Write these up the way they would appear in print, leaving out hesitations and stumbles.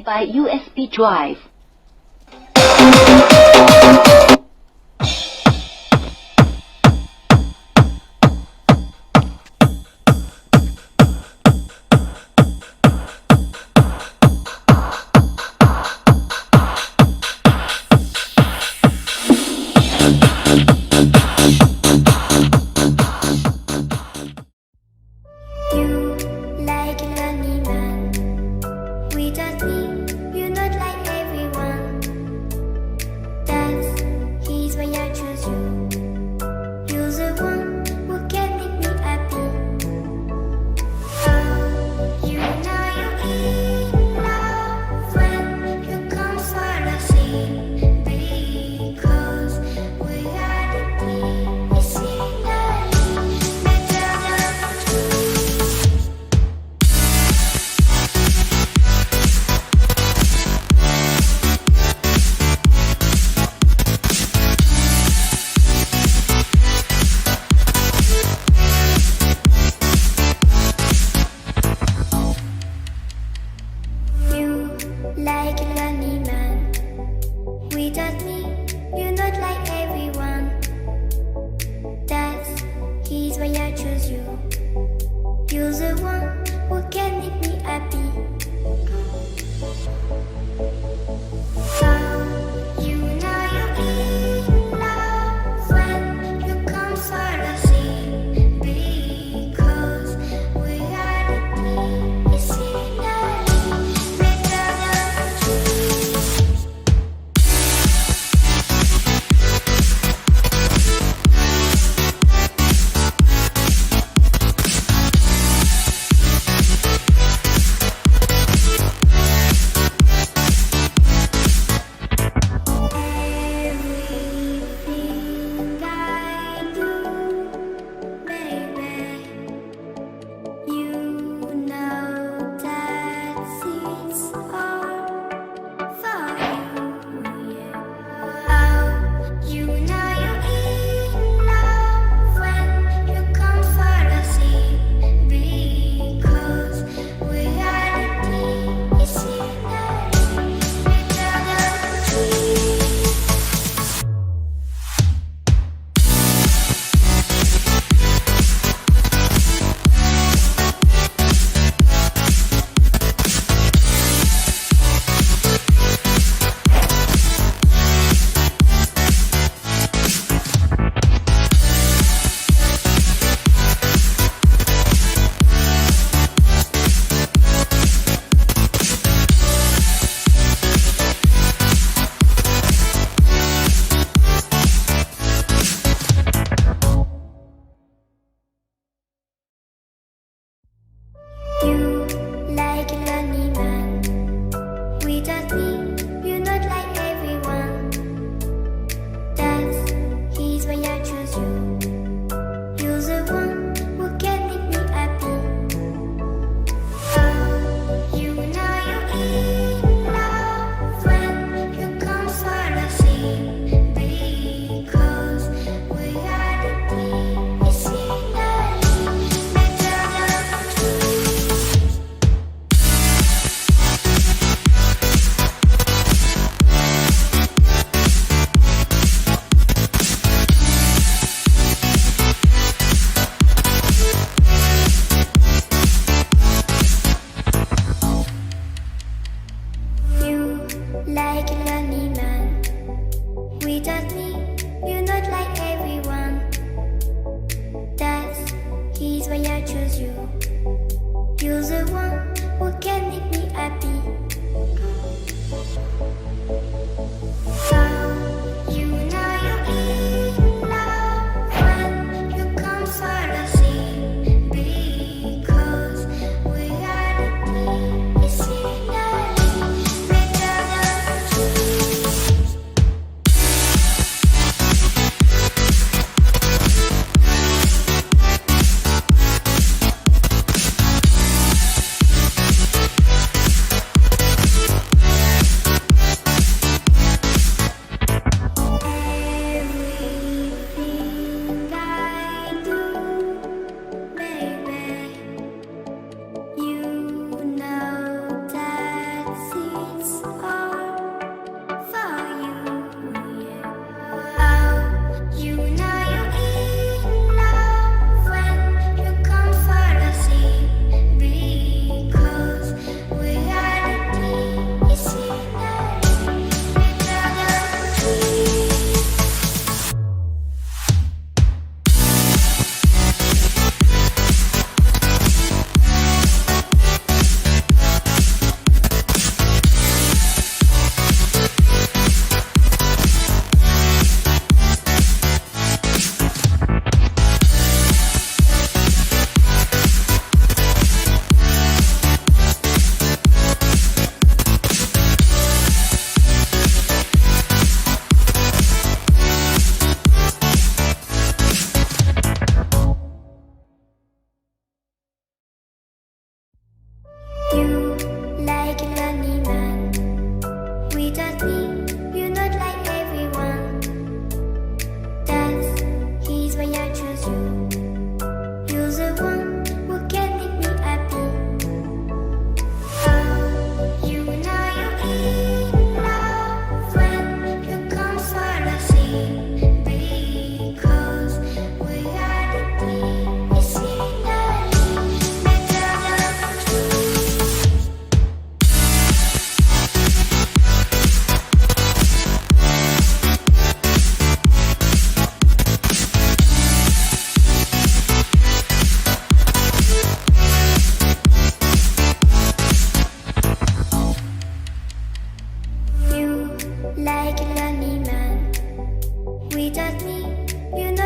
by USB drive.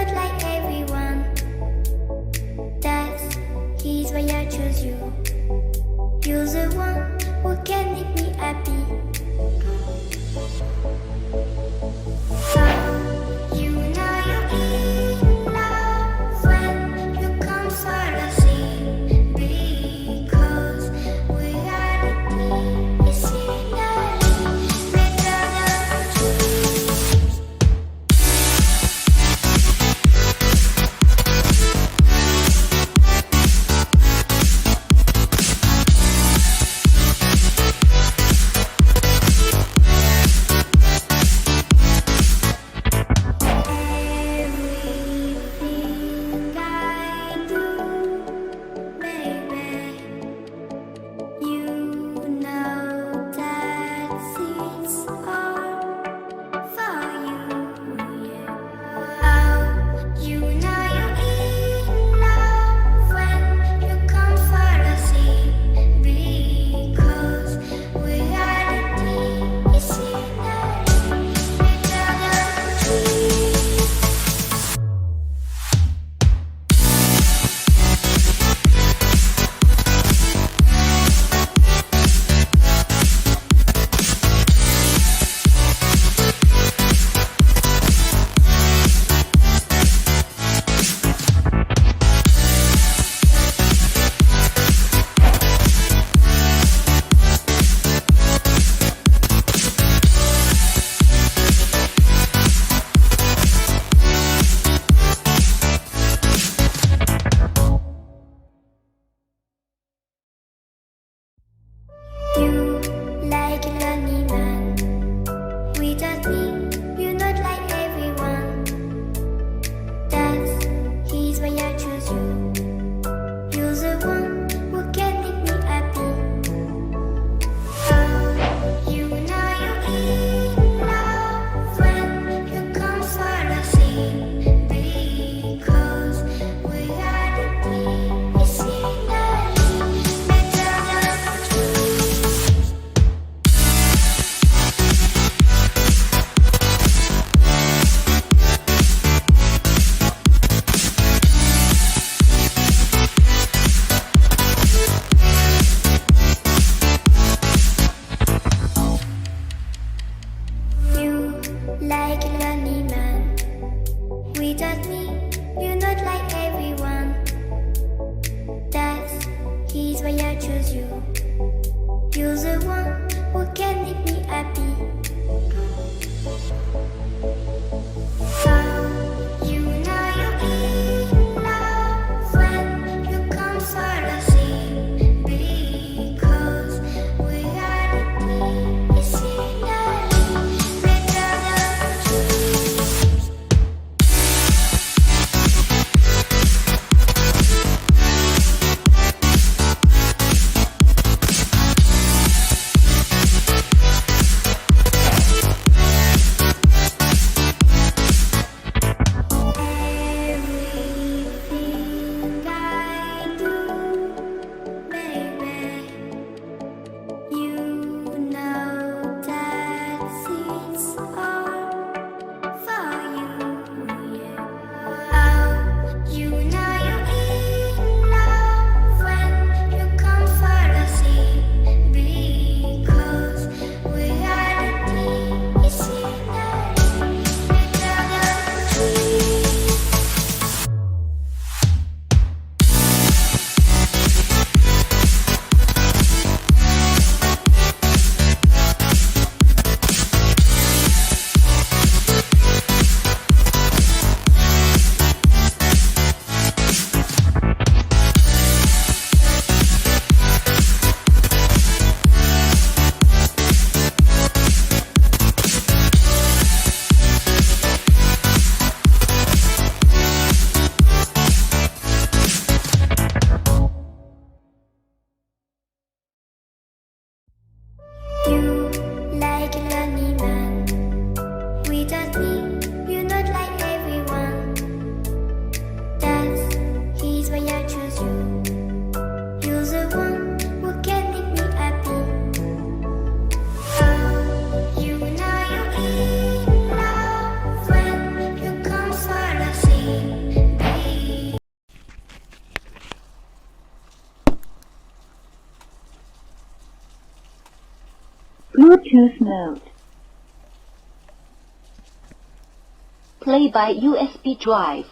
not like everyone. That's why I choose you. You're the one who can make me happy. You know you're in love when you come for the sea, because reality is scenery better than dreams. Everything I do, baby, you know that it's all for you, yeah. Oh, you know you're in love when you come for the sea, because reality is scenery better than dreams. You like a lonely man. Without me, you're not like everyone. That's why I choose you. You're the one who can make me happy. Oh, you know you're in love when you come for the sea, because reality is scenery better than dreams. You like a lonely man. Without me, you're not like everyone. That's why I choose you. You're the one who can make me happy. Oh, you know you're in love when you come for the sea, because reality is scenery better than dreams. Bluetooth mode. Play by USB drive.